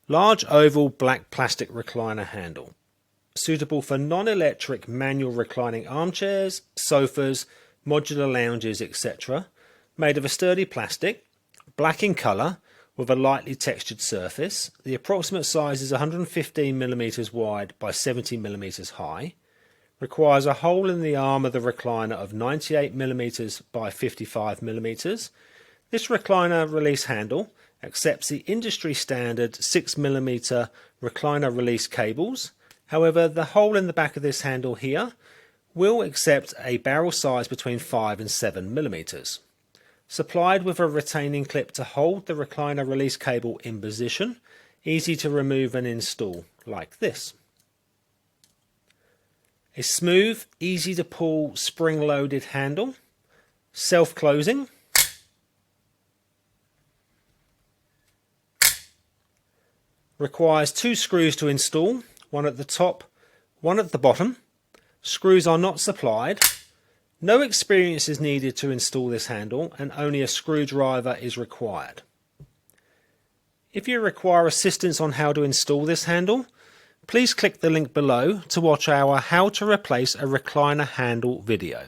Large oval black plastic recliner handle. Suitable for non-electric manual reclining armchairs, sofas, modular lounges, etc. Made of a sturdy plastic, black in colour with a lightly textured surface. The approximate size is 115mm wide by 70mm high. Requires a hole in the arm of the recliner of 98mm by 55mm. This recliner release handle accepts the industry standard 6mm recliner release cables. However, the hole in the back of this handle here will accept a barrel size between 5 and 7mm. Supplied with a retaining clip to hold the recliner release cable in position, easy to remove and install like this. A smooth, easy to pull spring-loaded handle, self-closing. Requires 2 screws to install, one at the top, one at the bottom. Screws are not supplied. No experience is needed to install this handle and only a screwdriver is required. If you require assistance on how to install this handle, please click the link below to watch our How to Replace a Recliner Handle video.